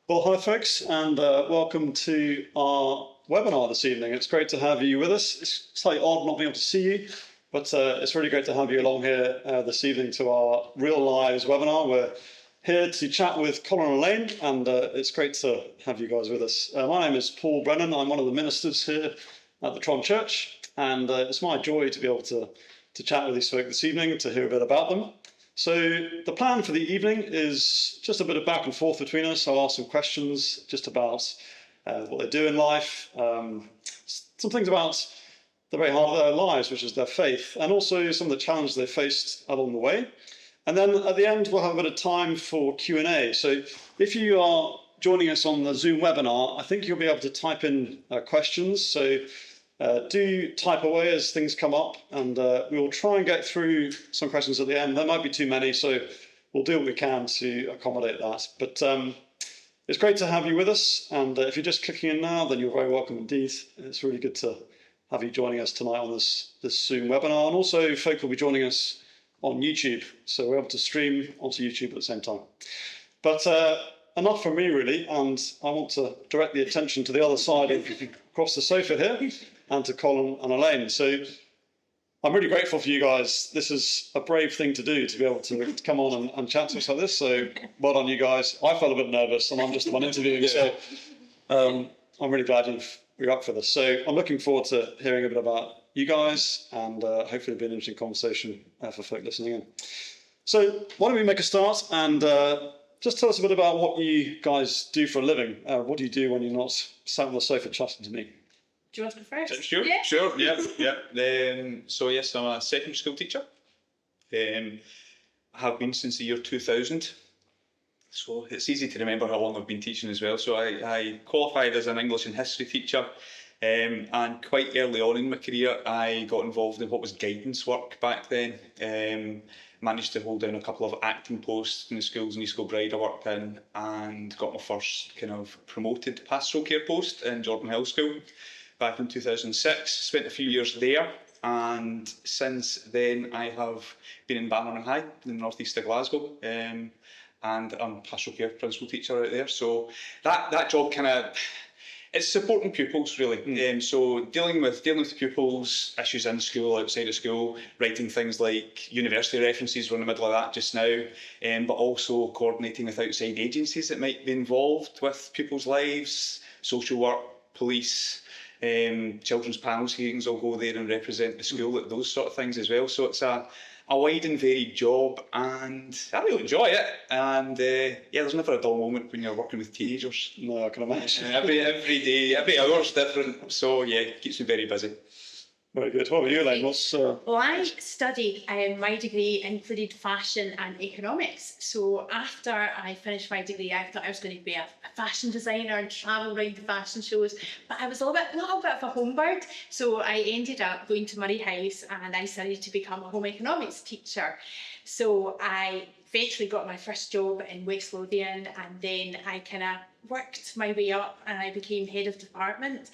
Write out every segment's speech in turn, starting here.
Well, hi folks, and welcome to our webinar this evening. It's great to have you with us. It's slightly odd not being able to see you, but it's really great to have you along here this evening to our Real Lives webinar. We're here to chat with Colin and Elaine, and it's great to have you guys with us. My name is Paul Brennan. I'm one of the ministers here at the Tron Church, and it's my joy to be able to chat with these folks this evening, to hear a bit about them. So the plan for the evening is just a bit of back and forth between us. I'll ask some questions just about what they do in life, some things about the very heart of their lives, which is their faith, and also some of the challenges they faced along the way. And then at the end, we'll have a bit of time for Q&A. So if you are joining us on the Zoom webinar, I think you'll be able to type in questions. So do type away as things come up, and we will try and get through some questions at the end. There might be too many, so we'll do what we can to accommodate that. But it's great to have you with us, and if you're just clicking in now, then you're very welcome indeed. It's really good to have you joining us tonight on this Zoom webinar, and also folk will be joining us on YouTube, so we're able to stream onto YouTube at the same time. But enough from me, really, and I want to direct the attention to the other side across the sofa here, and to Colin and Elaine. So I'm really grateful for you guys. This is a brave thing to do, to be able to come on and chat to us like this. So well done, you guys. I felt a bit nervous, and I'm just the one interviewing, so I'm really glad you're up for this. So I'm looking forward to hearing a bit about you guys, and hopefully it'll be an interesting conversation for folk listening in. So why don't we make a start, and just tell us a bit about what you guys do for a living. What do you do when you're not sat on the sofa chatting to me? Do you want to go first? Sure, yeah. Sure, yeah. So yes, I'm a secondary school teacher. I have been since the year 2000. So it's easy to remember how long I've been teaching as well. So I qualified as an English and history teacher, and quite early on in my career I got involved in what was guidance work back then. Managed to hold down a couple of acting posts in the schools in East Kilbride I worked in, and got my first kind of promoted pastoral care post in Jordan Hill School back in 2006. Spent a few years there, and since then I have been in Bannerman High in the northeast of Glasgow, and I'm pastoral care principal teacher out there. So that job kind of, it's supporting pupils really. So dealing with pupils' issues in school, outside of school, writing things like university references. We're in the middle of that just now, but also coordinating with outside agencies that might be involved with pupils' lives, social work, police, children's panels hearings. I'll go there and represent the school at those sort of things as well. So it's a wide and varied job, and I really enjoy it. And there's never a dull moment when you're working with teenagers. No, I can imagine. Every day, every hour's different. So yeah, it keeps me very busy. Very good. What about you, Elaine? Well, I studied, my degree included fashion and economics. So after I finished my degree, I thought I was going to be a fashion designer and travel around the fashion shows. But I was a little bit of a homebird. So I ended up going to Murray House, and I decided to become a home economics teacher. So I eventually got my first job in West Lothian, and then I kind of worked my way up, and I became head of department.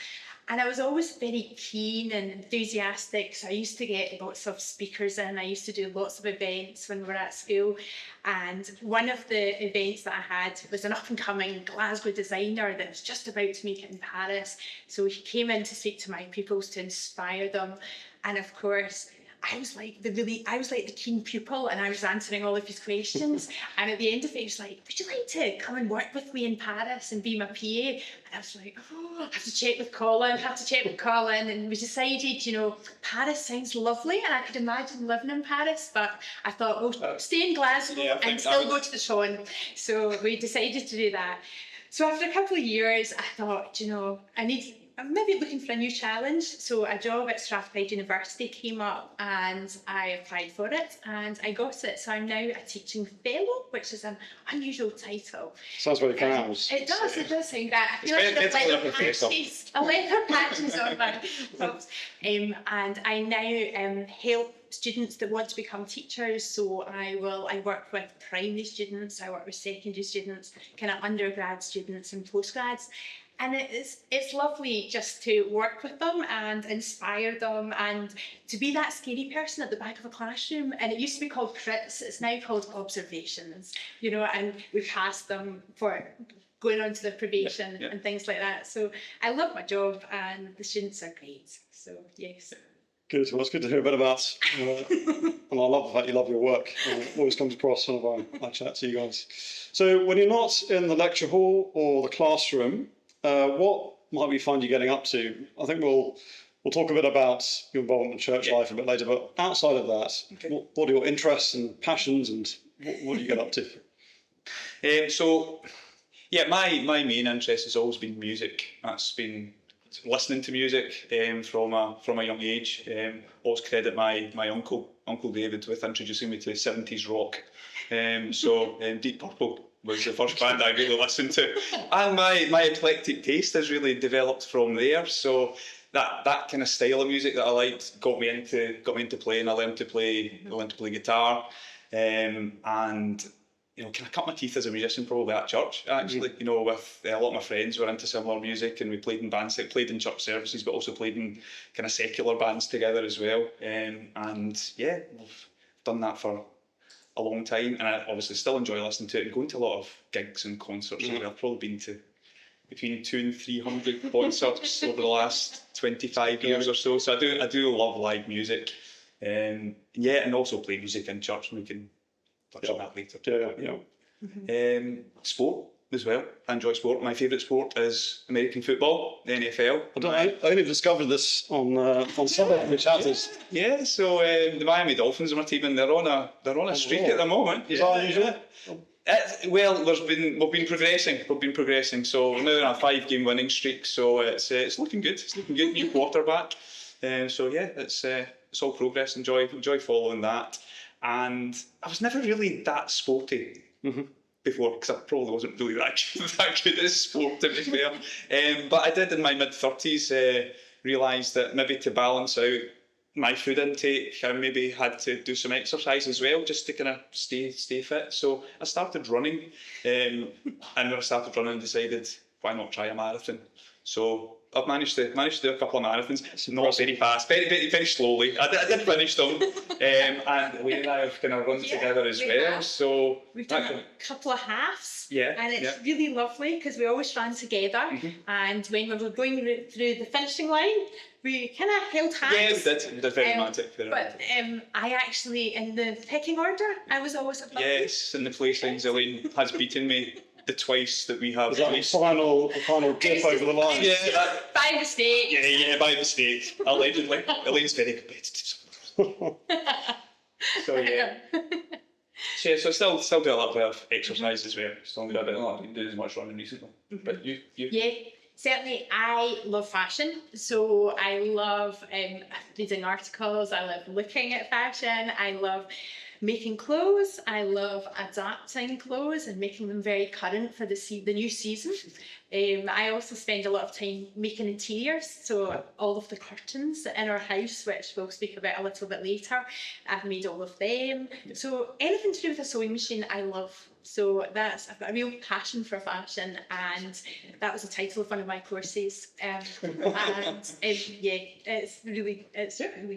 And I was always very keen and enthusiastic, so I used to get lots of speakers in. I used to do lots of events when we were at school. And one of the events that I had was an up-and-coming Glasgow designer that was just about to make it in Paris. So he came in to speak to my pupils to inspire them. And of course, I was like the keen pupil, and I was answering all of his questions. And at the end of it, he was like, "Would you like to come and work with me in Paris and be my PA?" And I was like, "Oh, I have to check with Colin. And we decided, Paris sounds lovely, and I could imagine living in Paris. But I thought, we'll stay in Glasgow and still go to the Tron. So we decided to do that. So after a couple of years, I thought, I'm maybe looking for a new challenge. So a job at Strathclyde University came up, and I applied for it, and I got it. So I'm now a teaching fellow, which is an unusual title. Sounds very proud. It does sound that. I feel like a leather patches on my books. And I now help students that want to become teachers. So I work with primary students, I work with secondary students, kind of undergrad students and postgrads. And it's lovely just to work with them and inspire them, and to be that scary person at the back of a classroom. And it used to be called crits, it's now called observations, and we pass them for going on to their probation Yeah. and things like that. So I love my job and the students are great. So yes. Good. Well, it's good to hear a bit about, and I love the fact you love your work. It always comes across whenever I chat to you guys. So, when you're not in the lecture hall or the classroom, what might we find you getting up to? I think we'll talk a bit about your involvement in church life a bit later, but outside of that, what are your interests and passions, and what do you get up to? My main interest has always been music. That's been listening to music from a young age. Always credit my Uncle David with introducing me to 70s rock. Deep Purple was the first band I really listened to, and my eclectic taste has really developed from there. So that kind of style of music that I liked got me into playing. I learned to play guitar, and kind of cut my teeth as a musician probably at church, actually. With a lot of my friends were into similar music, and we played in bands, played in church services, but also played in kind of secular bands together as well. We've done that for a long time, and I obviously still enjoy listening to it and going to a lot of gigs and concerts. I've probably been to between 200 and 300 concerts over the last 25 years or so. So I do love live music, and also play music in church, and we can touch on that later. Sport as well. I enjoy sport. My favourite sport is American football, the NFL. I only discovered this on Sunday, which happens. Yeah, so the Miami Dolphins are my team, and they're on a streak at the moment. Is that usually? We've been progressing. So we're now on a 5-game winning streak. So it's looking good. It's looking good. New quarterback. It's all progress. Enjoy following that. And I was never really that sporty before, because I probably wasn't really that good at sport, to be fair. But I did in my mid-30s realise that maybe to balance out my food intake, I maybe had to do some exercise as well, just to kind of stay fit. So I started running, and when I started running, I decided, why not try a marathon? So I've managed to do a couple of marathons, not very fast, very slowly. I did finish them, and Elaine and I have kind of run together as well. Have. So we've done a couple of halves, and it's really lovely because we always ran together. And when we were going through the finishing line, we kind of held hands. Yeah, we did very romantic. But I actually, in the pecking order, I was always above. Yes, in the placings, Elaine has beaten me the twice that we have. Is that the final dip over the line? Yeah, by mistake. Yeah, by mistake. Allegedly. Elaine's very competitive. So still do a little bit of exercise as well. Still do a bit. I didn't do as much running recently. But you. Yeah. Certainly, I love fashion, so I love reading articles, I love looking at fashion, I love making clothes, I love adapting clothes and making them very current for the new season. I also spend a lot of time making interiors, so all of the curtains in our house, which we'll speak about a little bit later, I've made all of them. So anything to do with a sewing machine, I love. So I've got a real passion for fashion, and that was the title of one of my courses. It's really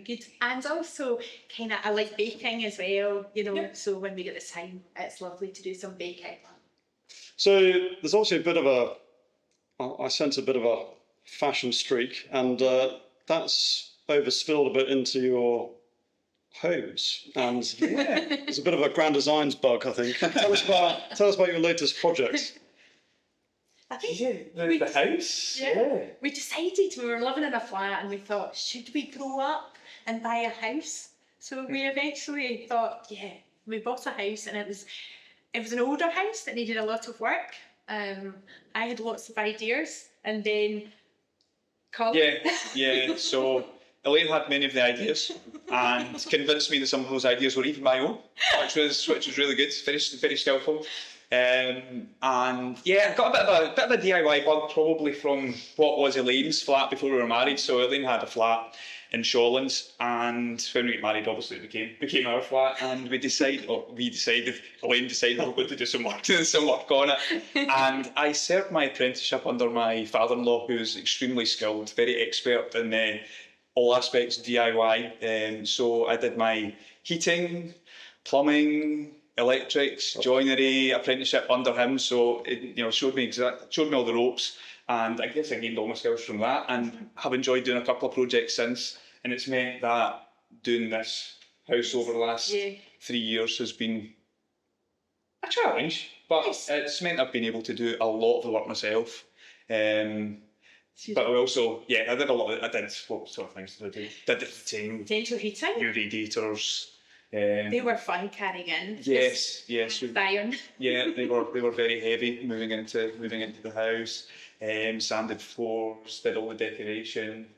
good. And also, I like baking as well. So when we get the time, it's lovely to do some baking. So there's also I sense a bit of a fashion streak, and that's overspilled a bit into your homes, and there's a bit of a grand designs bug, I think. Tell us about your latest project. I think the house. We decided we were living in a flat, and we thought, should we grow up and buy a house? So we eventually thought, we bought a house, and it was an older house that needed a lot of work. I had lots of ideas, and then Colin. So Elaine had many of the ideas and convinced me that some of those ideas were even my own, which was really good, very skillful. I got a bit of a DIY bug probably from what was Elaine's flat before we were married. So Elaine had a flat in Shawlands, and when we got married, obviously it became our flat, and Elaine decided we were going to do some work on it. And I served my apprenticeship under my father-in-law, who's extremely skilled, very expert in all aspects of DIY. So I did my heating, plumbing, electrics, joinery, apprenticeship under him. So it, showed me all the ropes, and I guess I gained all my skills from that, and have enjoyed doing a couple of projects since. And it's meant that doing this house over the last 3 years has been a challenge, but it's meant I've been able to do a lot of the work myself. But I also, I did what sort of things did I do? Did the heating, Central heating. new radiators. They were fun carrying in. Yes. Iron. Yeah, they were very heavy moving into the house. Sanded floors, did all the decoration.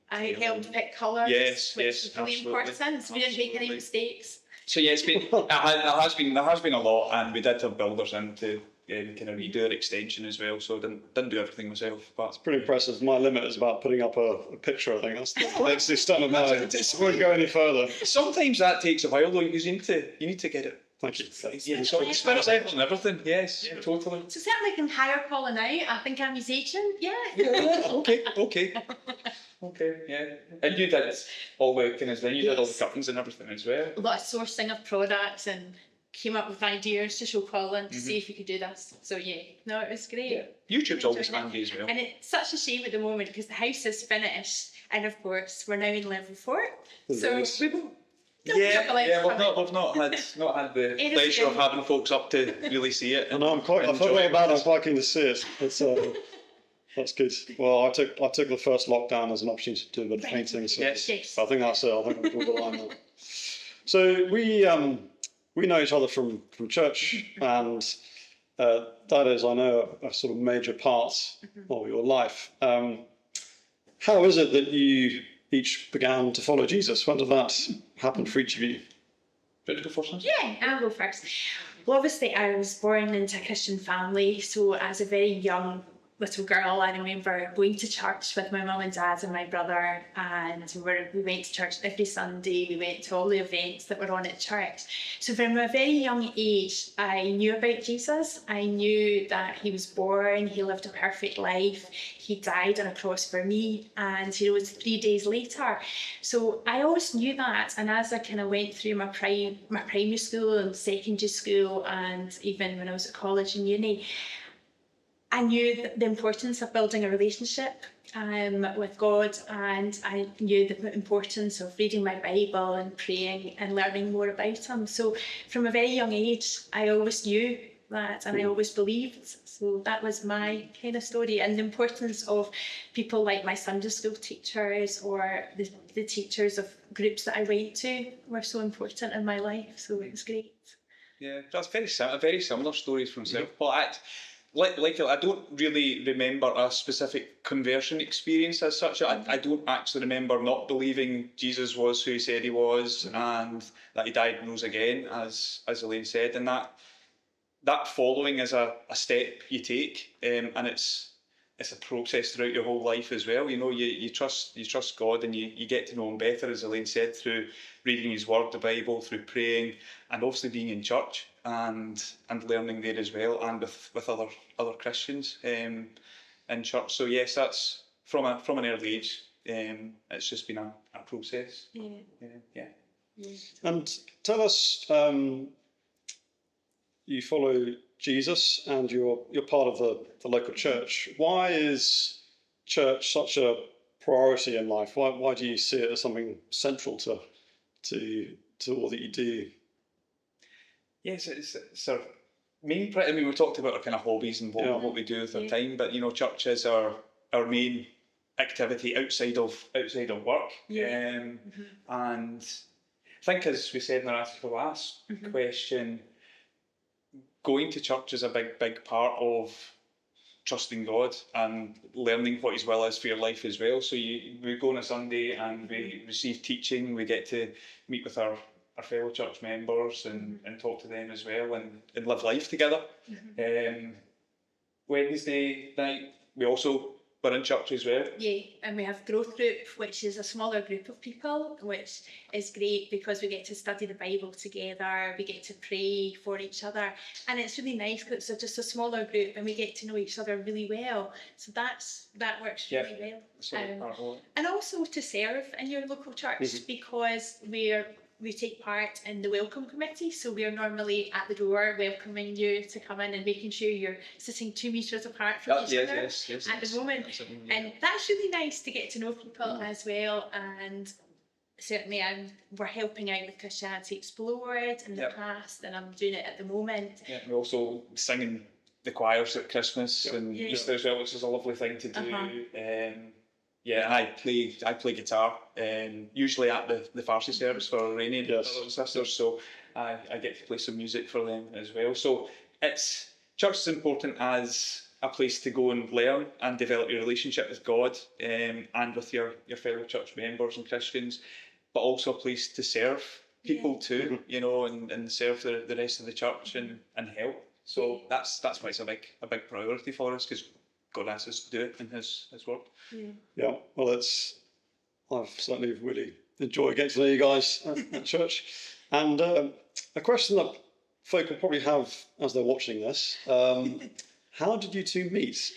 I helped pick colours, which is really important, so we didn't make any mistakes. So yeah, there has been a lot, and we did have builders in to kind of redo our extension as well. So I didn't do everything myself. But It's pretty impressive. My limit is about putting up a picture. I think that's the extent of mine. I won't go any further. sometimes that takes a while though, because you need to get it. Thank you. Yeah, so spirit level and everything. Yes, totally. So certainly can hire Colin out. I think I'm his agent. Yeah. Okay, yeah. And you did all the you did all the curtains and everything as well. A lot of sourcing of products and came up with ideas to show Colin to see if he could do this. So it was great. Yeah. YouTube's always Enjoyed it. handy as well. And it's such a shame at the moment because the house is finished, and of course we're now in level 4. So Nice. we've We've not had the pleasure of having folks up to really see it. And I feel very bad. I'm quite keen to see it. It's that's good. Well, I took the first lockdown as an opportunity to do a bit of painting. So Yes. I think that's it. I think we'll draw the line there. So we know each other from church, and that is, I know, a sort of major part of your life. How is it that you each began to follow Jesus? When did that happen for each of you? Do you want to go first? Yeah, I'll go first. Well, obviously, I was born into a Christian family, so as a very young little girl, I remember going to church with my mum and dad and my brother, and we went to church every Sunday. We went to all the events that were on at church. So from a very young age, I knew about Jesus. I knew that he was born, he lived a perfect life, he died on a cross for me, and he rose 3 days later. So I always knew that, and as I kind of went through my primary school and secondary school, and even when I was at college and uni, I knew the importance of building a relationship with God, and I knew the importance of reading my Bible and praying and learning more about him. So from a very young age, I always knew that, and I always believed. So that was my kind of story, and the importance of people like my Sunday school teachers or the teachers of groups that I went to were so important in my life. So it was great. Yeah, that's very similar stories from myself. But I don't really remember a specific conversion experience as such. I don't actually remember not believing Jesus was who he said he was, and that he died and rose again, as Elaine said. And that following is a step you take, and it's a process throughout your whole life as well. You trust God, and you get to know him better, as Elaine said, through reading his word, the Bible, through praying, and obviously being in church and learning there as well, and with other Christians in church. So yes, that's from an early age. It's just been a process. Yeah. And tell us, you follow Jesus, and you're part of the local church. Why is church such a priority in life? Why do you see it as something central to all that you do? Yes, it's our main. I mean, we talked about our kind of hobbies and what we do with our time, but church is our main activity outside of work. And I think, as we said in our answer to the last question, going to church is a big part of trusting God and learning what his will is for your life as well. So we go on a Sunday and we receive teaching. We get to meet with our fellow church members and talk to them as well, and live life together. Wednesday night we also were in church as well. Yeah, and we have growth group, which is a smaller group of people, which is great because we get to study the Bible together, we get to pray for each other, and it's really nice because it's just a smaller group and we get to know each other really well. So that works really well. So And also to serve in your local church because we're we take part in the welcome committee, so we're normally at the door welcoming you to come in and making sure you're sitting 2 metres apart from each other at the moment. And that's really nice to get to know people as well. And certainly we're helping out with Christianity Explored in the past, and I'm doing it at the moment. Yeah, we're also singing the choirs at Christmas and Easter as well, which is a lovely thing to do. Yeah, I play guitar, usually at the Farsi service for Iranian brothers and sisters, so I get to play some music for them as well. So church is important as a place to go and learn and develop your relationship with God and with your fellow church members and Christians, but also a place to serve people too, you know, and serve the rest of the church and help. So that's why it's a big priority for us, because God asks us to do it in His Word. Yeah, well, I've certainly really enjoyed getting to know you guys at church. And a question that folk will probably have as they're watching this, how did you two meet?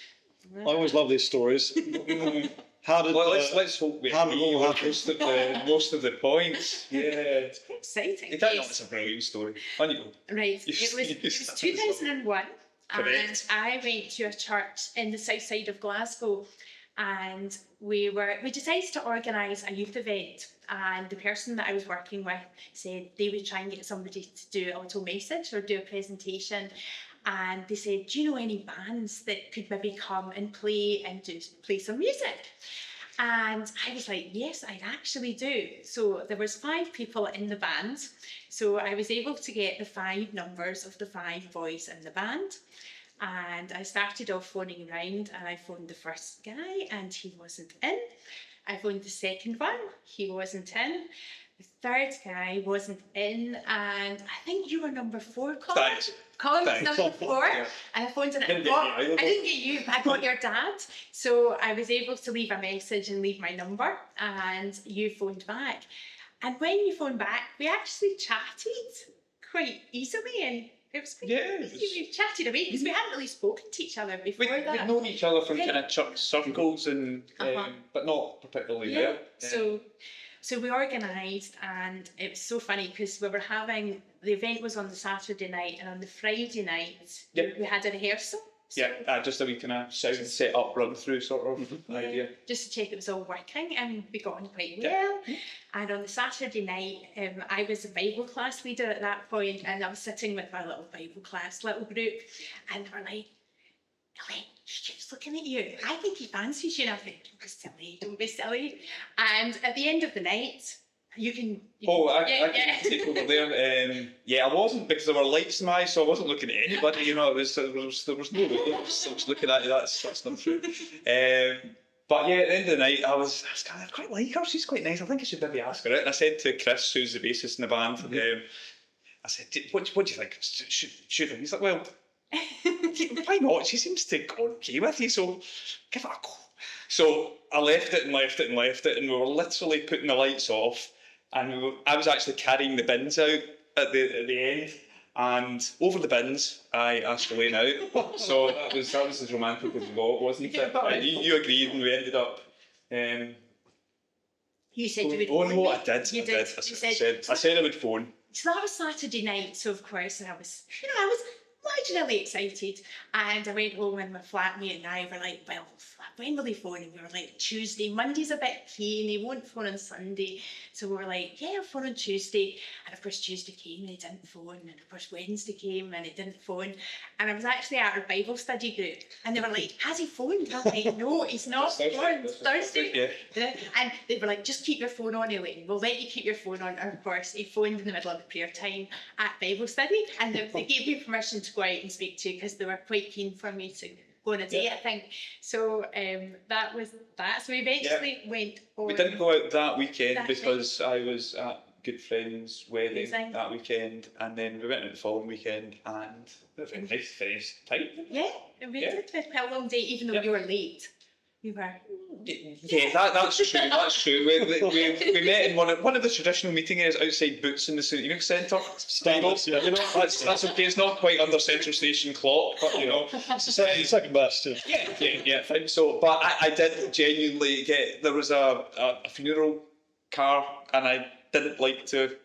I always love these stories. How did? Well, let's hope we have most of the points. Yeah, It's exciting. It's a brilliant story. On you go. Right, it was 2001. Correct. And I went to a church in the south side of Glasgow, and we decided to organise a youth event, and the person that I was working with said they would try and get somebody to do a little message or do a presentation, and they said, do you know any bands that could maybe come and play some music? And I was like, yes, I actually do. So there was 5 people in the band. So I was able to get the 5 numbers of the 5 boys in the band. And I started off phoning around, and I phoned the first guy and he wasn't in. I phoned the second one, he wasn't in. The third guy wasn't in, and I think you were number 4, Colin. Thanks. Colin was number 4, Yeah. and I phoned in. Didn't get you either. I didn't get you, but I got your dad. So I was able to leave a message and leave my number, and you phoned back. And when you phoned back, we actually chatted quite easily, and it was quite easy. We chatted away because we hadn't really spoken to each other before that. We'd known each other from kind of church circles, and but not particularly well. So we organised, and it was so funny because the event was on the Saturday night, and on the Friday night we had a rehearsal. So Just a wee kind of sound set up, run through sort of idea. Just to check it was all working, and we got on quite well. And on the Saturday night, I was a Bible class leader at that point, and I was sitting with my little Bible class little group, and they were like, Elaine, she keeps looking at you. I think he fancies you. And I think, don't be silly. And at the end of the night, I can take over there. I wasn't, because there were lights in my eyes, so I wasn't looking at anybody. You know, there was no way. I was looking at you. That's not true. But yeah, at the end of the night, I was kind of, I quite like her. She's quite nice. I think I should maybe ask her out. And I said to Chris, who's the bassist in the band, I said, what do you think? Should I? He's like, well, why not? She seems to go okay with you, so give it a go. So I left it, and we were literally putting the lights off, and I was actually carrying the bins out at the end, and over the bins I asked Elaine out. So that was as romantic as it got, wasn't it? You agreed, and we ended up. You said you would. Oh no, I did. You did. I said I would phone. So that was Saturday night. So of course, I was marginally excited, and I went home, and my flatmate and I were like, well, when will he phone? And we were like, Tuesday. Monday's a bit keen, he won't phone on Sunday. So we were like, yeah, I'll phone on Tuesday. And of course Tuesday came and he didn't phone, and of course Wednesday came and he didn't phone. And I was actually at our Bible study group, and they were like, has he phoned? And I was like, no, he's not phoned. Thursday. And they were like, just keep your phone on, Elaine, we'll let you keep your phone on. And of course he phoned in the middle of the prayer time at Bible study, and they gave me permission to go out and speak to, because they were quite keen for me to go on a date, I think. So that was that. So we eventually went on. We didn't go out that weekend because I was at good friend's wedding that weekend, and then we went out the following weekend, and it was a nice time. Yeah, we did. We had a long day, even though you were late. You were. Yeah, that's true. That's true. We met in one of the traditional meeting areas outside Boots in the St. Eunuch Centre. Standards, yeah. You know, that's okay. It's not quite under Central Station clock, but you know, it's the second best. Yeah. I think so. But I did genuinely get. There was a funeral car, and I didn't like to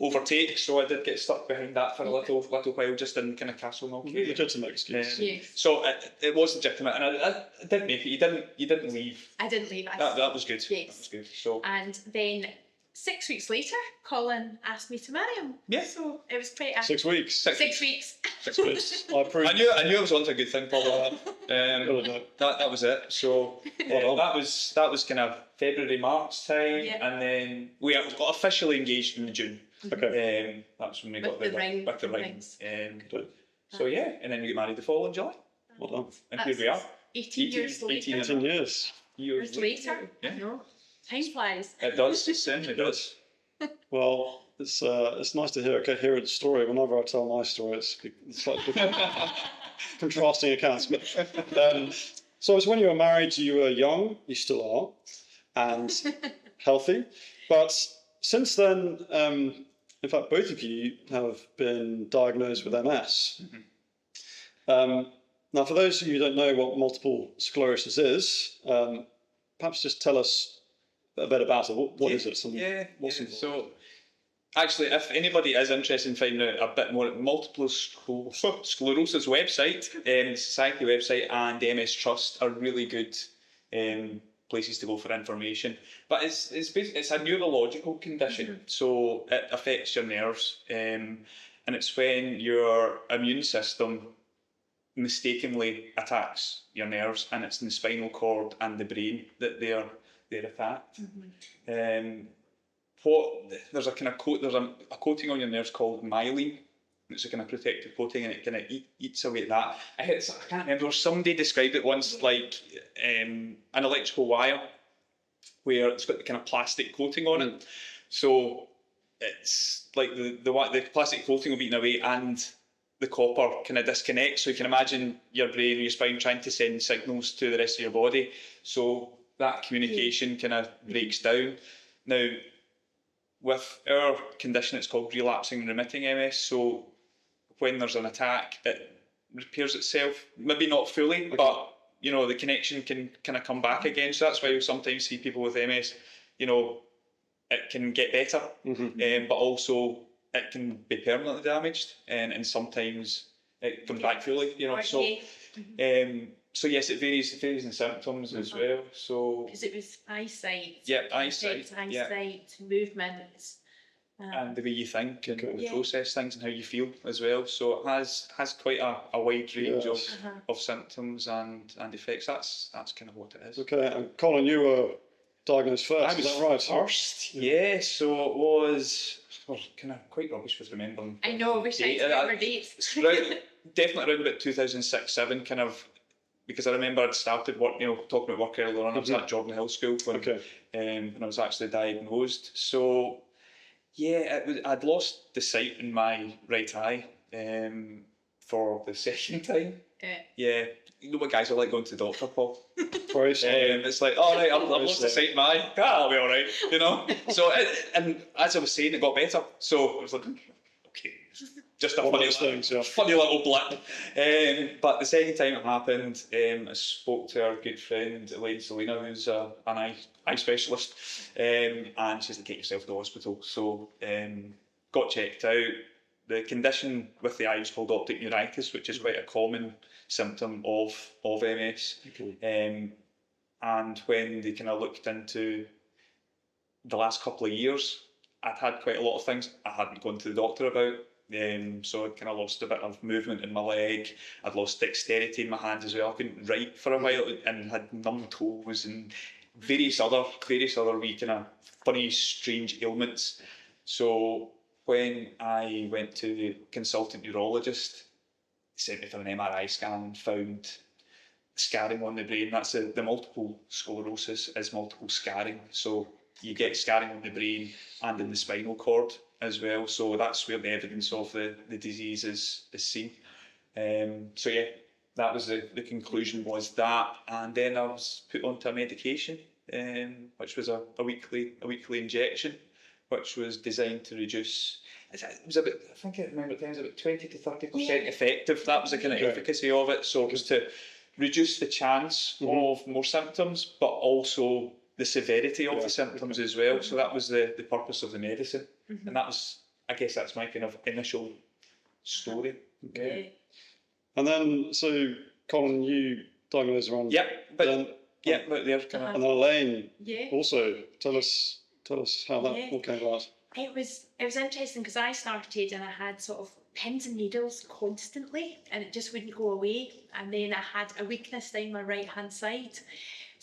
overtake, so I did get stuck behind that for a little while, just in kind of Castleknock area. Legitimate excuse. Yes. So it was legitimate, and I didn't make it. You didn't leave. I didn't leave. That was good. Yes. That was good. So And then 6 weeks later, Colin asked me to marry him. Yeah. So it was quite 6 weeks. 6 weeks. 6 weeks. I approve. I knew it was onto a good thing, Paul. Good enough. That was it. So Well that was kind of February, March time, Yeah. and then we got officially engaged in June. Okay. That's when we With got the ring with the and ring. things. Good. So yeah, and then we get married the following July, Well done. and here we are. 18 years later. 18 years. Years later. Yeah. I know. Time flies. It does. It does. Well, it's nice to hear a coherent story. Whenever I tell my story, it's like contrasting accounts. But, so it's when you were married, you were young, you still are, and healthy. But since then, in fact, both of you have been diagnosed with MS. Now, for those of you who don't know what multiple sclerosis is, perhaps just tell us a bit about it. What is it? What's involved? So, actually, if anybody is interested in finding out a bit more, multiple sclerosis website, Society website, and MS Trust are really good places to go for information. But it's a neurological condition, so it affects your nerves, and it's when your immune system mistakenly attacks your nerves, and it's in the spinal cord and the brain that they're attacked. There's a kind of there's a coating on your nerves called myelin. It's a kind of protective coating, and it kind of eats away at that. I can't remember. Somebody described it once like an electrical wire, where it's got the kind of plastic coating on it. So it's like the plastic coating will be eaten away, and the copper kind of disconnects. So you can imagine your brain or your spine trying to send signals to the rest of your body. So that communication kind of breaks down. Now, with our condition, it's called relapsing and remitting MS. So when there's an attack, it repairs itself. Maybe not fully, but the connection can kind of come back again. So that's why we sometimes see people with MS. It can get better, but also it can be permanently damaged, and sometimes it comes back fully. So yes, it varies in symptoms as well. So because it was eyesight. Yeah, eyesight. Movements. And the way you think and process things and how you feel as well. So it has quite a wide range of symptoms and effects. That's kind of what it is. Okay, and Colin, you were diagnosed first, is that right? First, yeah. So it was kind of quite rubbish with remembering. I know, I wish I could remember dates. Definitely around about 2006-07, kind of, because I remember I'd started work, talking about work earlier on. I was at Jordan Hill School when I was actually diagnosed. So yeah, I'd lost the sight in my right eye for the second time. Yeah. You know what guys are like going to the doctor, Paul? It's like, all right, I've lost the sight in my eye. I'll be all right, So, and as I was saying, it got better. So I was like, okay, just a funny little blip. But the second time it happened, I spoke to our good friend Elaine Gardiner, who's an eye specialist, and she's like, get yourself to the hospital. So got checked out. The condition with the eye is called optic neuritis, which is quite a common symptom of MS. And when they kind of looked into the last couple of years, I'd had quite a lot of things I hadn't gone to the doctor about. So I kind of lost a bit of movement in my leg. I'd lost dexterity in my hands as well. I couldn't write for a while and had numb toes and various other wee kind of funny, strange ailments. So when I went to the consultant neurologist, he sent me for an MRI scan, found scarring on the brain. That's the multiple sclerosis is multiple scarring. So you get scarring on the brain and in the spinal cord as well. So that's where the evidence of the disease is seen. So yeah, that was the conclusion was that. And then I was put onto a medication, which was a weekly injection, which was designed to reduce. It was about, I think I remember at times about 20 to 30% effective. That was the kind of efficacy of it. So it was to reduce the chance of more symptoms, but also the severity of Yeah. the symptoms as well. So that was the purpose of the medicine, Mhm. and that was, I guess, that's my kind of initial story. Yeah. And then, so Colin, you diagnosed around. Yeah, but then, but they're kind of and then Elaine, Yeah. also tell us how that Yeah. all came about. It was interesting because I started and I had sort of pins and needles constantly and it just wouldn't go away, and then I had a weakness down my right hand side.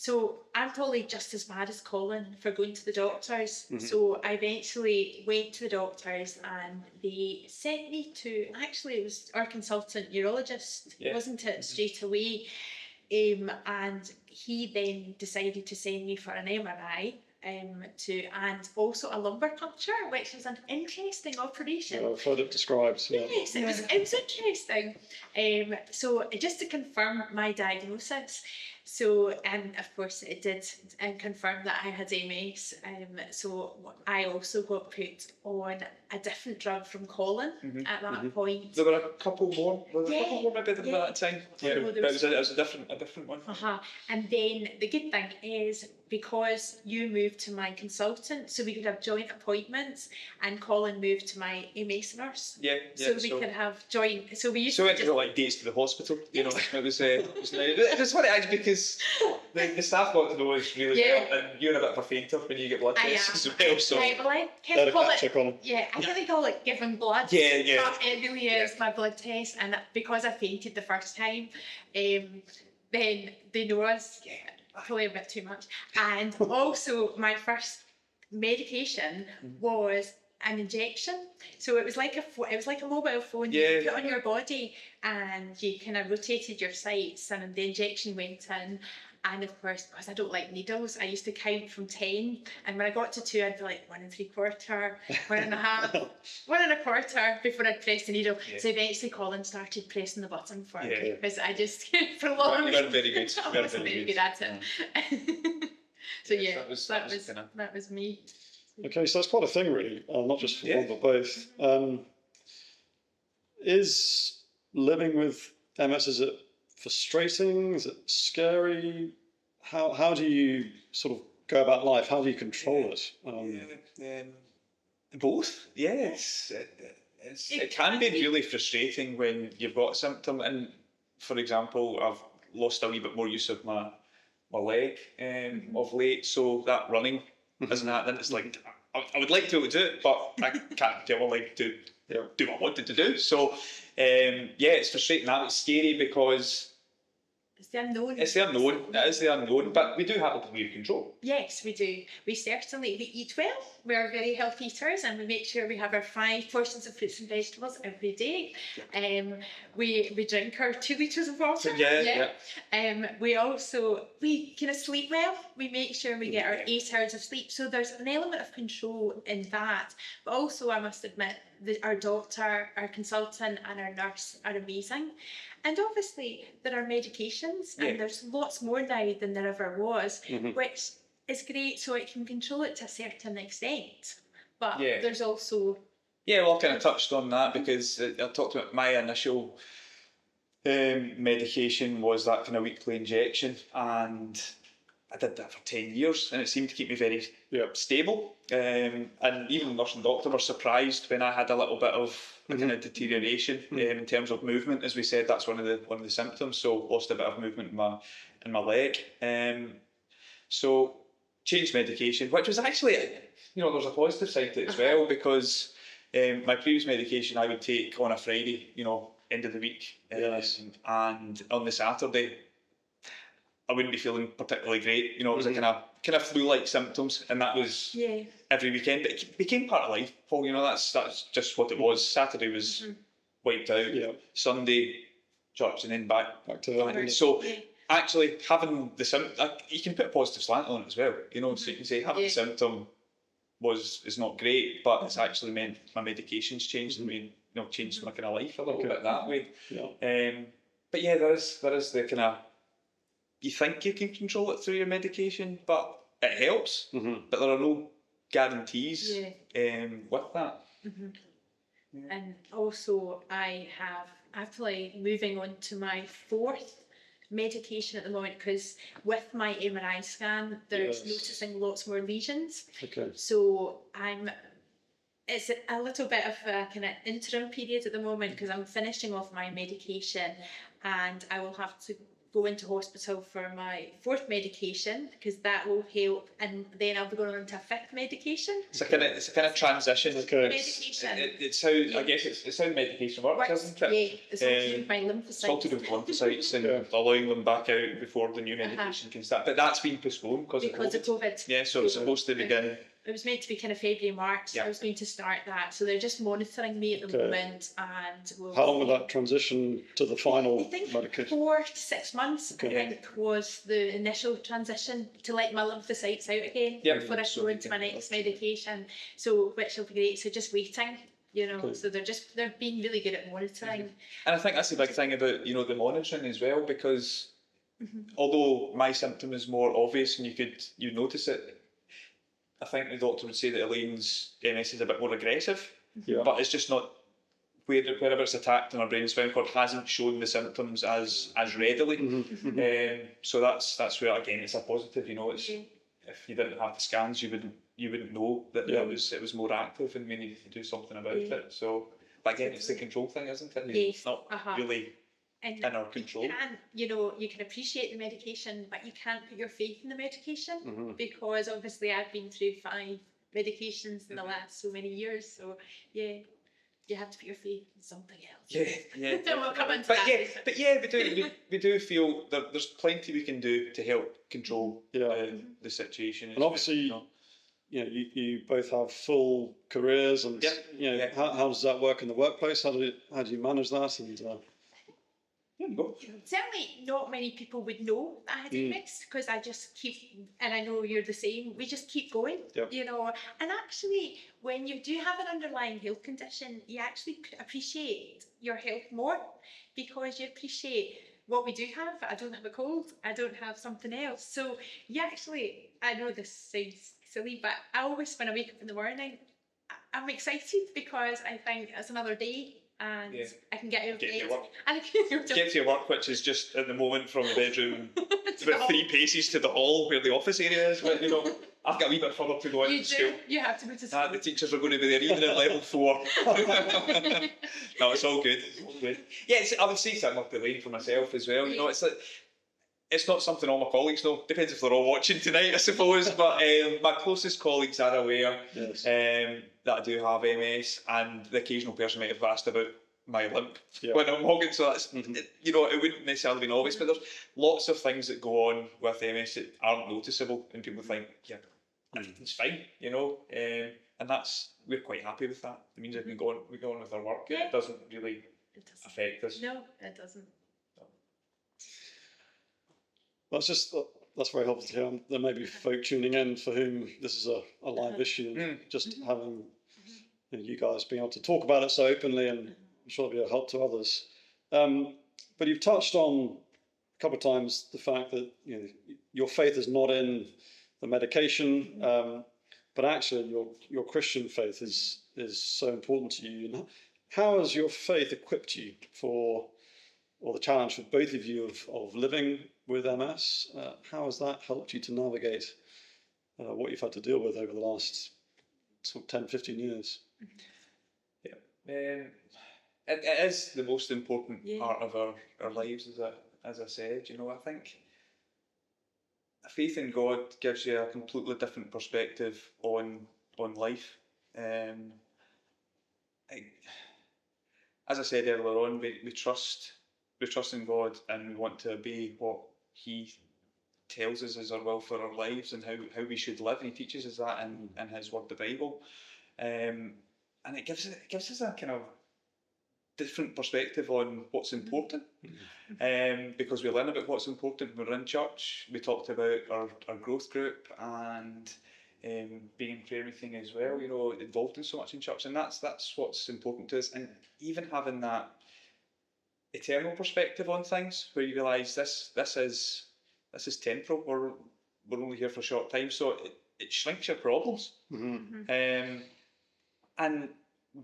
So I'm probably just as bad as Colin for going to the doctors. So I eventually went to the doctors and they sent me to, actually it was our consultant neurologist, Yeah. wasn't it, straight away. And he then decided to send me for an MRI and also a lumbar puncture, which was an interesting operation. I've heard it described. Yeah. Yes, it was interesting. So just to confirm my diagnosis, so of course it did confirm that I had MS. So I also got put on a different drug from Colin at that point. There were a couple more. Yeah, Maybe by that time. Yeah, Oh, but there was- it was a different one. And then the good thing is because you moved to my consultant, so we could have joint appointments, and Colin moved to my MS nurse. Yeah, So we could have joint. So we used So we to went to just, go like dates to the hospital, you know. It was it was funny actually because the staff got to know us really Yeah. well, and you're a bit of a fainter when you get blood I tests am. as well. So Right, well, I Had can a call catch it. up on. Yeah, I can call it giving blood. Yeah. But it really is my blood test, and because I fainted the first time, then they know us. Probably a bit too much. And also, my first medication was an injection. So it was like a mobile phone you put on your body, and you kind of rotated your sights, and the injection went in. And of course, because I don't like needles, I used to count from 10. And when I got to 2, I'd be like 1 3/4, 1.5, 1.25 before I'd press the needle. Yeah. So eventually Colin started pressing the button for me Yeah. because I just, for long, You weren't very good. I You weren't wasn't very very good. good at it. So Yes, yeah, that that was me. Okay, so that's quite a thing, really, not just for Yeah. one, but both. Is living with MS, is it frustrating? Is it scary? How do you sort of go about life? How do you control it? Both, yes. It can be really frustrating when you've got a symptom, and for example, I've lost a wee bit more use of my leg of late, so that running isn't happening. It's like I would like to be able to do it, but I can't tell my leg to do what I wanted to do. So it's frustrating. That it's scary because It's the unknown. it's the unknown. It is the unknown, but we do have a degree of control. Yes, we do. We eat well. We are very healthy eaters, and we make sure we have our 5 portions of fruits and vegetables every day. We drink our 2 litres of water. We kind of sleep well. We make sure we get our 8 hours of sleep. So there's an element of control in that. But also, I must admit that our doctor, our consultant, and our nurse are amazing. And obviously, there are medications, and there's lots more now than there ever was, which is great, so it can control it to a certain extent. But there's also... Yeah, well, I kind of touched on that because I talked about my initial medication was that kind of weekly injection, and I did that for 10 years, and it seemed to keep me very stable. And even the nurse and doctor were surprised when I had a little bit of kind of deterioration in terms of movement. As we said, that's one of the symptoms. So lost a bit of movement in my leg. So changed medication, which was actually, there's a positive side to it as well, because my previous medication I would take on a Friday, end of the week, and on the Saturday I wouldn't be feeling particularly great. It was a kind of flu-like symptoms, and that was every weekend. But it became part of life, Paul. That's just what it was. Saturday was wiped out. Sunday, church, and then back to normal. So actually, having the symptom, you can put a positive slant on it as well. So you can say having the symptom is not great, but it's actually meant my medication's changed and changed my kind of life a little bit that way. But there is the kind of, you think you can control it through your medication, but it helps. But there are no guarantees with that. And also, I have actually moving on to my 4th medication at the moment because with my MRI scan, there's Yes. noticing lots more lesions. Okay. So it's a little bit of a kind of interim period at the moment because I'm finishing off my medication and I will have to go into hospital for my 4th medication because that will help, and then I'll be going on to a 5th medication. It's a kind of transition. Okay. Medication. It's how I guess it's how medication works, isn't it? Yeah, it's all to do with my It's all to lymphocytes. do with lymphocytes and Yeah. allowing them back out before the new medication can start. But that's been postponed because of COVID. Yeah, so it's supposed to begin. It was meant to be kind of February, March. Yeah. I was going to start that, so they're just monitoring me at the Okay. moment, and we'll How long will see. that transition to the final I think medication? 4 to 6 months. Okay. I think was the initial transition to let my lymphocytes out again Yeah. before I So go you into can- my next medication. So which will be great. So just waiting, you know. Okay. So they're being really good at monitoring. And I think that's the big thing about the monitoring as well, because although my symptom is more obvious and you notice it, I think the doctor would say that Elaine's MS is a bit more aggressive, Yeah. but it's just not wherever it's attacked in our brain, spinal cord hasn't shown the symptoms as readily. So that's where again it's a positive. It's if you didn't have the scans, you wouldn't know that Yeah. it was more active and we needed to do something about Yeah. it. So, but again, it's the control thing, isn't it? Yes. It's not Uh-huh. really And in our control. you can appreciate the medication, but you can't put your faith in the medication because obviously I've been through 5 medications in the last so many years. So yeah, you have to put your faith in something else. Yeah. Then we'll come into But that. yeah, we do feel that there's plenty we can do to help control Yeah. the situation. And obviously, you both have full careers, and Yeah. how does that work in the workplace? How do you manage that? And There you go. Certainly not many people would know that I had mixed because I just keep, and I know you're the same, we just keep going, Yep. And actually when you do have an underlying health condition, you actually appreciate your health more because you appreciate what we do have. I don't have a cold, I don't have something else. So you actually, I know this sounds silly, but I always, when I wake up in the morning, I'm excited because I think it's another day. And I can get out of Get to bed. work. And I can go Get to your work, which is just at the moment from the bedroom, it's about 3 paces to the hall where the office area is. But I've got a wee bit further to go You into school. do. You have to go to school. The teachers are going to be there even at level 4. No, it's all good. It's all good. Yeah, I would say similar to Elaine for myself as well. It's like it's not something all my colleagues know. Depends if they're all watching tonight, I suppose. But my closest colleagues are aware that I do have MS, and the occasional person might have asked about my limp when I'm walking. So that's it wouldn't necessarily be obvious, but there's lots of things that go on with MS that aren't noticeable, and people think, everything's fine, and we're quite happy with that. It means we can go on with our work. Yeah. It doesn't really It doesn't. affect us. No, it doesn't. That's very helpful to hear. There may be folk tuning in for whom this is a live issue, and just having you guys being able to talk about it so openly, and I'm sure it'll be a help to others. But you've touched on a couple of times the fact that your faith is not in the medication, but actually your Christian faith is so important to you. And how has your faith equipped you for, or the challenge for both of you of living with MS? How has that helped you to navigate what you've had to deal with over the last sort of 10, 15 years? Yeah. It is the most important part of our lives, as I said. I think faith in God gives you a completely different perspective on life. As I said earlier on, we trust in God, and we want to obey what He tells us is our will for our lives and how we should live, and He teaches us that in His Word, the Bible. And it gives us a kind of different perspective on what's important, because we learn about what's important when we're in church. We talked about our growth group and being in prayer meeting as well, involved in so much in church, and that's what's important to us. And even having that eternal perspective on things, where you realise this is temporal. We're only here for a short time, so it shrinks your problems. And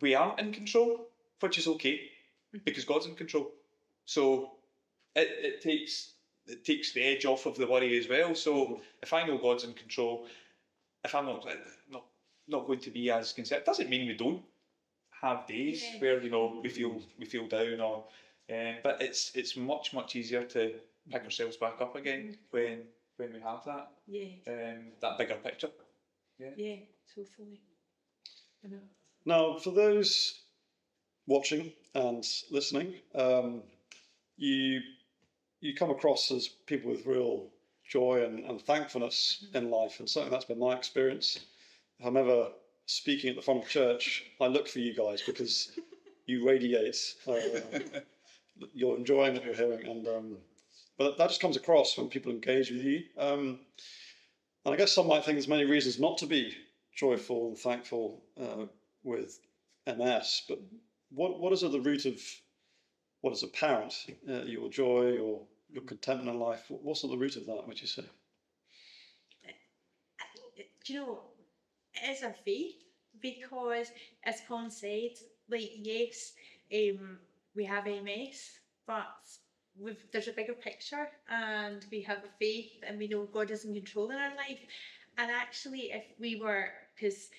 we aren't in control, which is okay, because God's in control. So it takes it takes the edge off of the worry as well. So if I know God's in control, if I'm not going to be as concerned, it doesn't mean we don't have days where we feel down, or but it's much easier to pick ourselves back up again when we have that that bigger picture. Yeah, totally. I know. Now, for those watching and listening, you come across as people with real joy and thankfulness in life, and certainly that's been my experience. If I'm ever speaking at the front of church, I look for you guys because you radiate. You're enjoying what you're hearing, and but that just comes across when people engage with you. And I guess some might think there's many reasons not to be joyful and thankful with MS, but what is at the root of what is apparent? Your joy or your contentment in life? What's at the root of that, would you say? Do you know, it is our faith, because as Colin said, like, yes, we have MS, but there's a bigger picture, and we have a faith, and we know God is in control in our life. And actually, if we were, because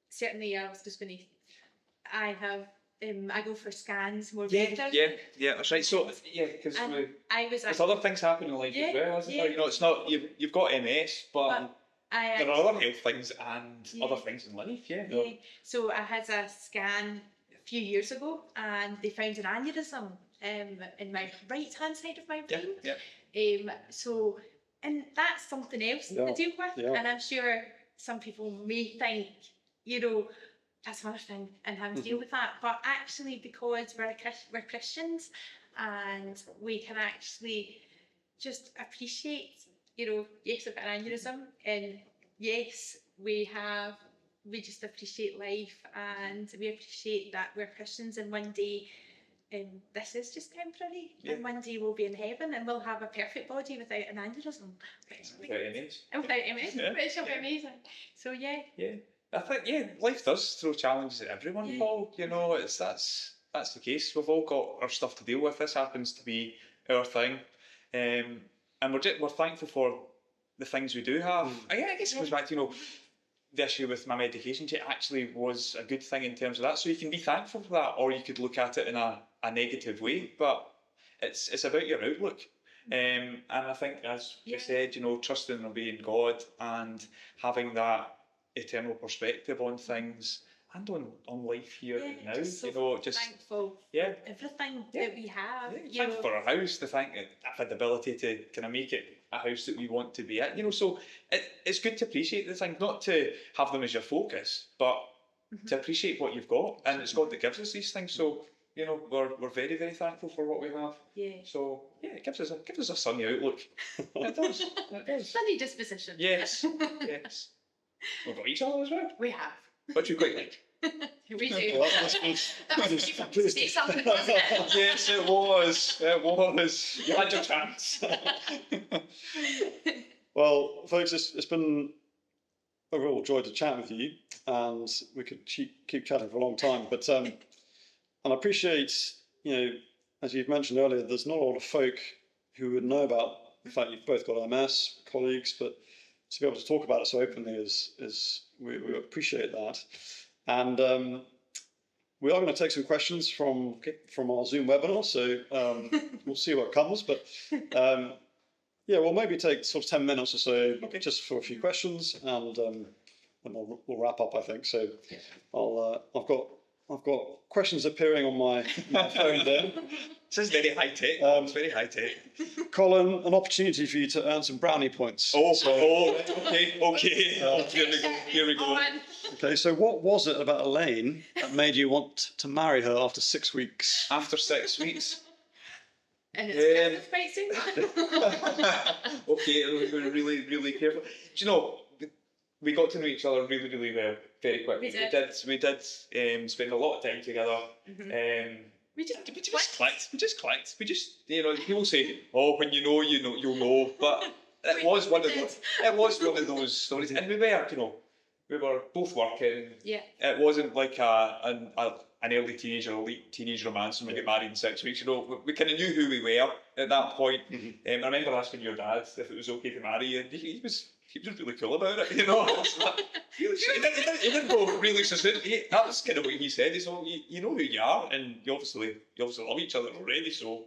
certainly I was just going to, I go for scans more regularly. Yeah, that's right. So because there's other things happening in life as well, isn't there? It's not you've got MS, but there are other health things and other things in life. Yeah. So I had a scan a few years ago, and they found an aneurysm in my right hand side of my brain. So, and that's something else to deal with. And I'm sure some people may think, that's another thing, and having to deal with that. But actually, because we're Christians, and we can actually just appreciate, yes, I've got an aneurysm, and yes, we just appreciate life, and we appreciate that we're Christians, and one day, this is just temporary, and one day we'll be in heaven, and we'll have a perfect body without an aneurysm. Without MS, which will be amazing. So I think life does throw challenges at everyone, Paul. That's the case. We've all got our stuff to deal with. This happens to be our thing, and we're thankful for the things we do have. I guess it goes back to the issue with my medication. It actually was a good thing in terms of that. So you can be thankful for that, or you could look at it in a negative way. But it's about your outlook. And I think, as you said, trusting and obeying God, and having that eternal perspective on things and on life here and now. Just thankful for everything that we have. Thankful for our house, to think that I've had the ability to kind of make it a house that we want to be at. So it's good to appreciate the things, not to have them as your focus, but to appreciate what you've got. And it's God that gives us these things. So we're very, very thankful for what we have. So it gives us a sunny outlook. It does. Sunny disposition. Yes. We've got each other as well. We have. Which we quite like. We do. Well, that was to say something, wasn't it? Yes, it was. You had your chance. Well, folks, it's been a real joy to chat with you, and we could keep chatting for a long time. But and I appreciate, as you've mentioned earlier, there's not a lot of folk who would know about the fact you've both got MS, colleagues, but to be able to talk about it so openly is we appreciate that. And we are going to take some questions from our Zoom webinar, so we'll see what comes. But we'll maybe take sort of 10 minutes or so just for a few questions, and then we'll wrap up, I think. So I've got questions appearing on my phone there. This is very high tech. It's very high tech. Colin, an opportunity for you to earn some brownie points. Okay. Here we go. Okay, so what was it about Elaine that made you want to marry her after 6 weeks? After 6 weeks. And it's quite soon. Okay, we're going to really, really careful. Do you know, we got to know each other really, really well very quickly. We did spend a lot of time together. We just clicked. We just, people say, when you'll know. But it was one of those stories, and we were both working. Yeah. It wasn't like a an early teenager, or late teenage romance, and we get married in 6 weeks. You know, we kind of knew who we were at that point. I remember asking your dad if it was okay to marry you, and he was really cool about it. You know, he didn't go really succinct. That was kind of what he said. He's all, you know who you are, and you obviously love each other already. So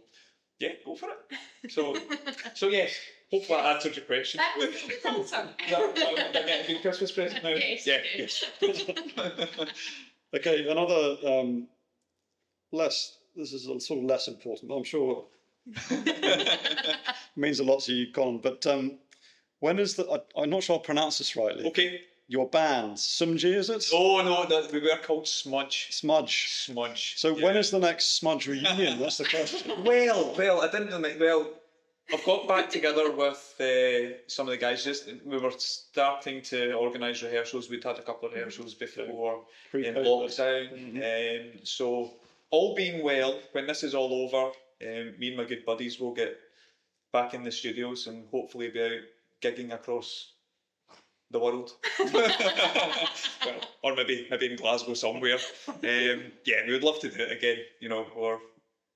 yeah, go for it. So yes. Hopefully that answered your question. That was a good answer. Did I get a good Christmas present now? Yes. Yeah. Yes. Okay, another this is sort of less important, but I'm sure means a lot to you, Colin. But when is I'm not sure I'll pronounce this rightly. Okay. Your band, Smudge, is it? Oh no, we were called Smudge. Smudge. So Yeah. when is the next Smudge reunion? That's the question. Well, I didn't know. Well, I've got back together with some of the guys. We were starting to organise rehearsals. We'd had a couple of rehearsals before in Pre-COVID. lockdown. So all being well, when this is all over, me and my good buddies will get back in the studios and hopefully be out gigging across the world. Well, or maybe in Glasgow somewhere. Yeah, we would love to do it again. You know, or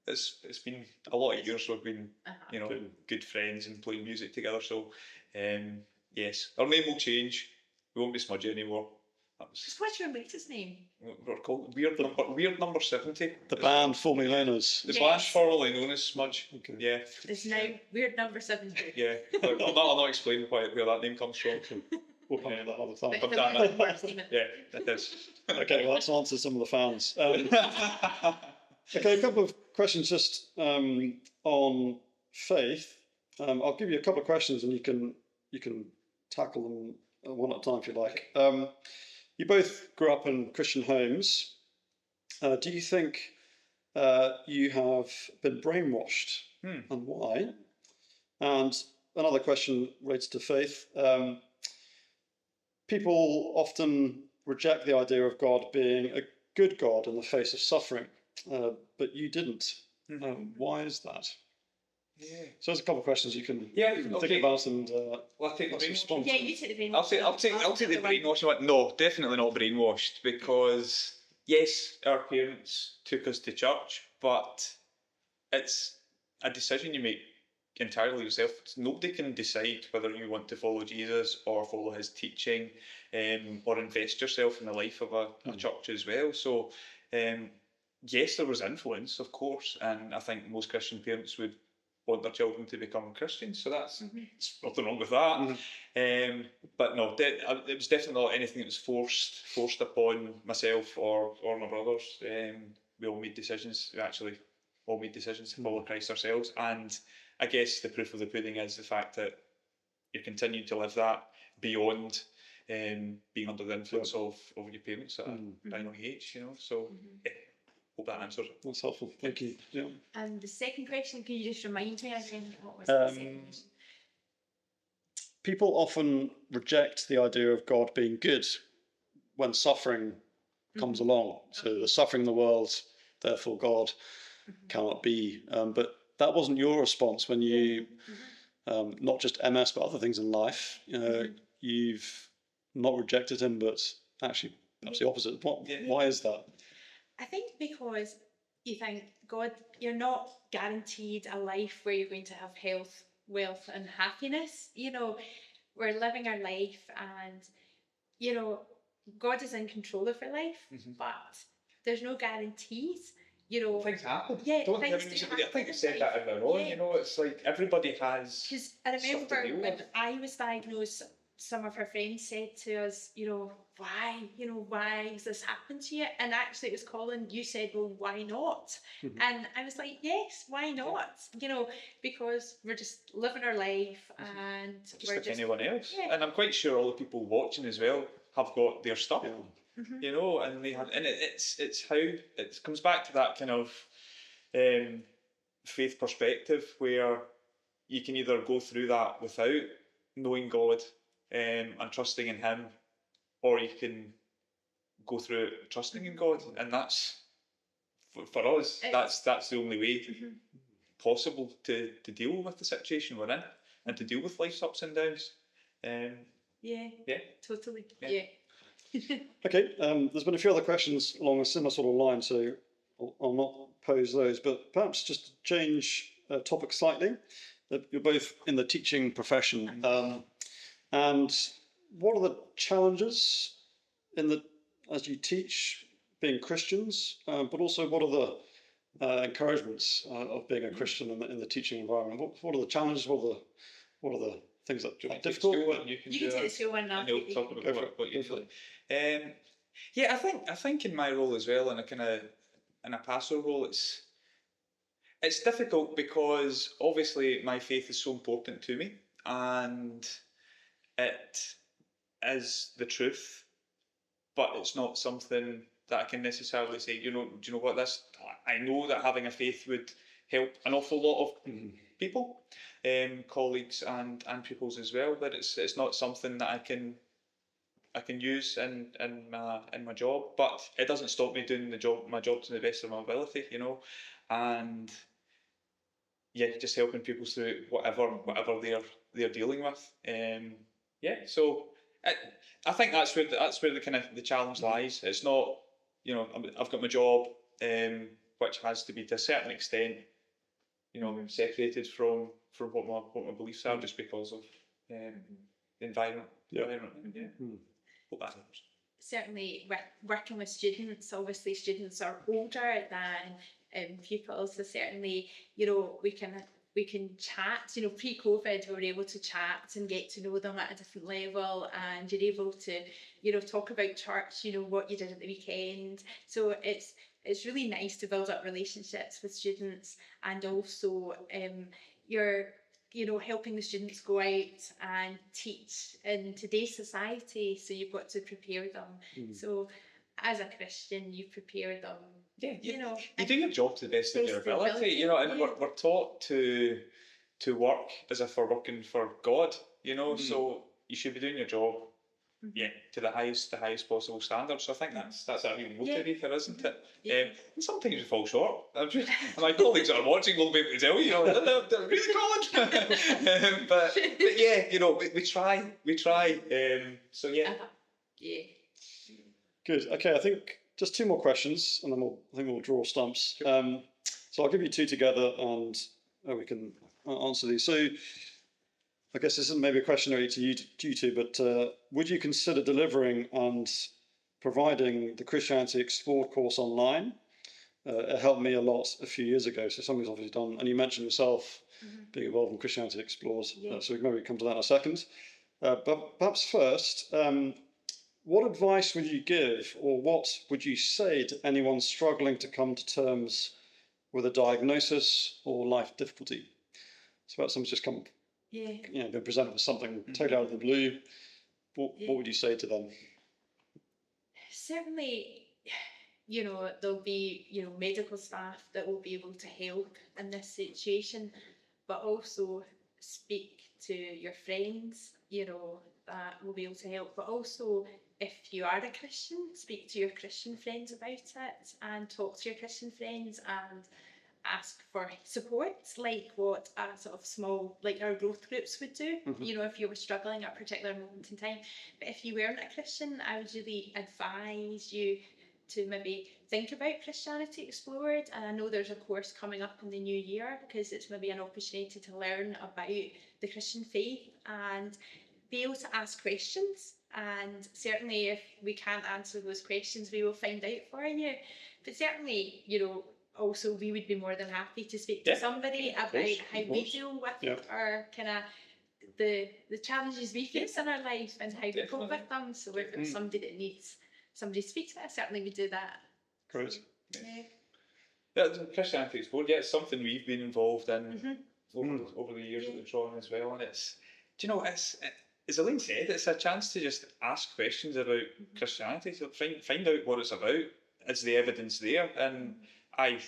it's been a lot of years we've been, you know, good friends and playing music together. So yes, our name will change. We won't be Smudgy anymore. What's your latest name? We're called Weird Number 70. The band formerly known as. The Yes. band formerly known as Smudge. Okay. Yeah, It's now Weird Number 70. yeah. I'll not explain where that name comes from. We'll come to that another time. But damn the it. worst even. Yeah, it is. Okay, well, that's answered some of the fans. Okay, a couple of questions just on faith. I'll give you a couple of questions and you can tackle them one at a time if you like. You both grew up in Christian homes. Do you think you have been brainwashed and why? And another question related to faith. People often reject the idea of God being a good God in the face of suffering, but you didn't. Why is that? Yeah. So there's a couple of questions you can think okay. about and Well, I'll take the let's brainwashing. respond. Yeah, you take the brainwashing. I'll take the brainwashing one. No, definitely not brainwashed, because yes, our parents took us to church, but it's a decision you make entirely yourself. Nobody can decide whether you want to follow Jesus or follow his teaching, or invest yourself in the life of a church as well. So yes, there was influence, of course, and I think most Christian parents would want their children to become Christians, so that's there's nothing wrong with that. But no, it was definitely not anything that was forced upon myself or my brothers. We all made decisions. We actually all made decisions to follow Christ ourselves, and I guess the proof of the pudding is the fact that you're continuing to live that beyond being under the influence of your parents at a very young age, you know. So yeah, hope that answers it. That's helpful. Thank you. Yeah. And the second question, can you just remind me again what was the second question? People often reject the idea of God being good when suffering comes along. So the suffering in the world, therefore God cannot be. But that wasn't your response when you, not just MS, but other things in life. You've not rejected him, but actually perhaps the opposite. Why is that? I think because you think, God, you're not guaranteed a life where you're going to have health, wealth, and happiness. You know, we're living our life, and you know, God is in control of our life, but there's no guarantees. You know, Things happen. Yeah, Don't things every- do I think happen you said in that life. earlier on. Yeah. You know, it's like everybody has. Because I stuff to remember deal when with. I was diagnosed, some of our friends said to us, you know, why has this happened to you? And actually it was Colin, you said, well, why not? And I was like, yes, why not? You know, because we're just living our life and Just we're like just anyone else. Yeah. And I'm quite sure all the people watching as well have got their stuff. Yeah. You know, and they have, and it's how it comes back to that kind of faith perspective where you can either go through that without knowing God and trusting in him, or you can go through it trusting in God, and that's for us, that's the only way possible to deal with the situation we're in and to deal with life's ups and downs. yeah, Yeah. totally. Yeah. Yeah. Okay, there's been a few other questions along a similar sort of line, so I'll not pose those, but perhaps just to change topic slightly. You're both in the teaching profession, and what are the challenges as you teach being Christians, but also what are the encouragements of being a Christian in the teaching environment? What are the challenges? What are the things that are difficult? You can You can take the school one now. and you'll talk about what you feel. Yeah, I think in my role as well, in a pastoral role, it's difficult because obviously my faith is so important to me, and it is the truth, but it's not something that I can necessarily say, do you know what, I know that having a faith would help an awful lot of people, colleagues and pupils as well, but it's not something that I can use in my job, but it doesn't stop me doing my job to the best of my ability, and yeah, just helping people through whatever they're dealing with. So I think that's where the kind of the challenge lies. It's not, I've got my job, which has to be to a certain extent, separated from what my beliefs are, just because of the environment. Yeah. Hope that helps. Certainly, working with students, obviously students are older than pupils, so certainly, we can chat. Pre-COVID, we were able to chat and get to know them at a different level, and you're able to, talk about church, what you did at the weekend. So it's really nice to build up relationships with students, and also you're helping the students go out and teach in today's society, so you've got to prepare them. So as a Christian, you prepare them. Yeah, you do your job to the best of your ability, and we're taught to work as if we're working for God, so you should be doing your job, to the highest possible standard. So I think that's a real motivator, isn't it? And sometimes you fall short. My colleagues that are watching will be able to tell you, really, Colin? but yeah, we try. So yeah. Yeah. Good. Okay, I think just two more questions, and then I think we'll draw stumps. Sure. So I'll give you two together, and we can answer these. So I guess this isn't maybe a question really to you two, but would you consider delivering and providing the Christianity Explored course online? It helped me a lot a few years ago, so something's obviously done. And you mentioned yourself being involved in Christianity Explored, so we can maybe come to that in a second. But perhaps first, what advice would you give, or what would you say to anyone struggling to come to terms with a diagnosis or life difficulty? So perhaps someone's just been presented with something totally out of the blue. What would you say to them? Certainly, there'll be, medical staff that will be able to help in this situation, but also speak to your friends, that will be able to help. But also, if you are a Christian, speak to your Christian friends about it, and talk to your Christian friends, and ask for support, like what a sort of small, like our growth groups would do, if you were struggling at a particular moment in time. But if you weren't a Christian, I would really advise you to maybe think about Christianity Explored. And I know there's a course coming up in the new year, because it's maybe an opportunity to learn about the Christian faith and be able to ask questions. And certainly if we can't answer those questions, we will find out for you. But certainly, also we would be more than happy to speak to somebody about how we deal with our kind of the challenges we face in our life and how we cope with them. So if it's somebody that needs somebody to speak to, I certainly would do that. Great. Yeah, Christianity Explored, it's something we've been involved in over the years at the Tron as well, and it's as Elaine said, it's a chance to just ask questions about Christianity, so find out what it's about. Is the evidence there? And I'm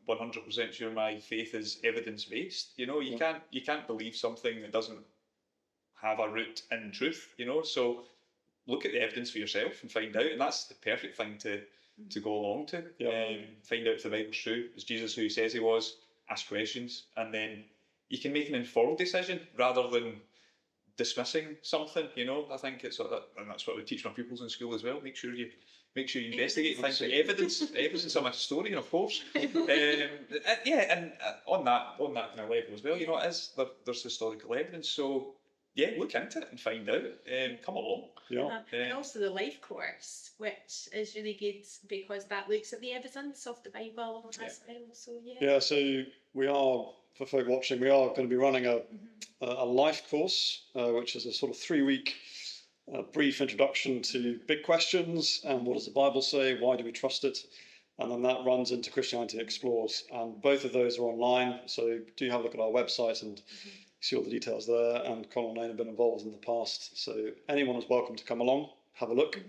100% sure my faith is evidence based. You can't believe something that doesn't have a root in truth. So look at the evidence for yourself and find out, and that's the perfect thing to go along to. Find out if the Bible's true. Is Jesus who he says he was? Ask questions, and then you can make an informed decision rather than dismissing something. You know, I think it's like that, and that's what we teach my pupils in school as well. Make sure you investigate things like evidence of a story, of course. Yeah, and on that kind of level as well, you know, there's historical evidence, so yeah, look into it and find out. Come along. Yeah. And also the life course, which is really good because that looks at the evidence of the Bible as well. So Yeah, so we are, for folk watching, we are going to be running a life course, which is a sort of 3-week brief introduction to big questions and what does the Bible say, why do we trust it, and then that runs into Christianity Explores, and both of those are online, so do have a look at our website and see all the details there. And Colin and Elaine have been involved in the past, so anyone is welcome to come along, have a look.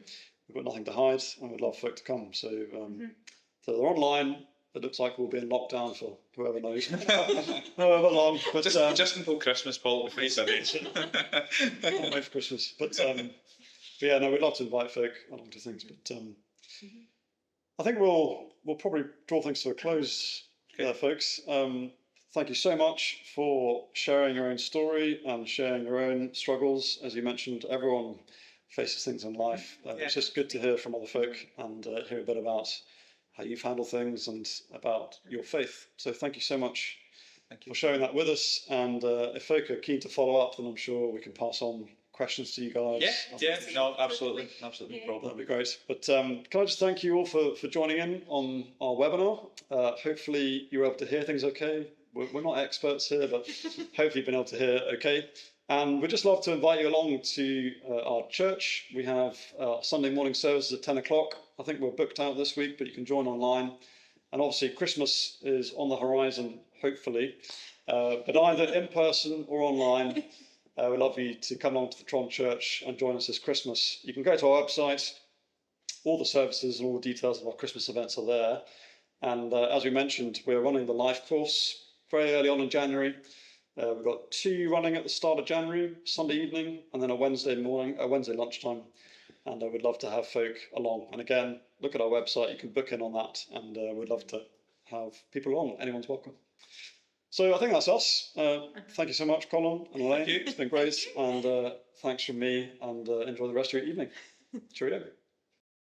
We've got nothing to hide and we'd love folk to come, so so they're online. It looks like we'll be in lockdown for whoever knows, however long. But just until Christmas, Paul. We face that. Can't wait for Christmas. But yeah, no, we'd love to invite folk along to things. But I think we'll probably draw things to a close there, folks. Thank you so much for sharing your own story and sharing your own struggles. As you mentioned, everyone faces things in life. It's just good to hear from other folk and hear a bit about how you've handled things and about your faith. So thank you so much for sharing that with us. And if folk are keen to follow up, then I'm sure we can pass on questions to you guys. No, absolutely, no problem. That'd be great. But can I just thank you all for joining in on our webinar. Hopefully you were able to hear things okay. We're not experts here, but hopefully you've been able to hear okay. And we'd just love to invite you along to our church. We have Sunday morning services at 10 o'clock. I think we're booked out this week, but you can join online. And obviously Christmas is on the horizon, hopefully. But either in person or online, we'd love you to come along to the Tron Church and join us this Christmas. You can go to our website. All the services and all the details of our Christmas events are there. And as we mentioned, we're running the life course very early on in January. We've got 2 running at the start of January, Sunday evening, and then a Wednesday lunchtime. And we'd love to have folk along. And again, look at our website, you can book in on that, and we'd love to have people along. Anyone's welcome. So I think that's us. Thank you so much, Colin and Elaine. It's been great. And thanks from me, and enjoy the rest of your evening. Cheerio.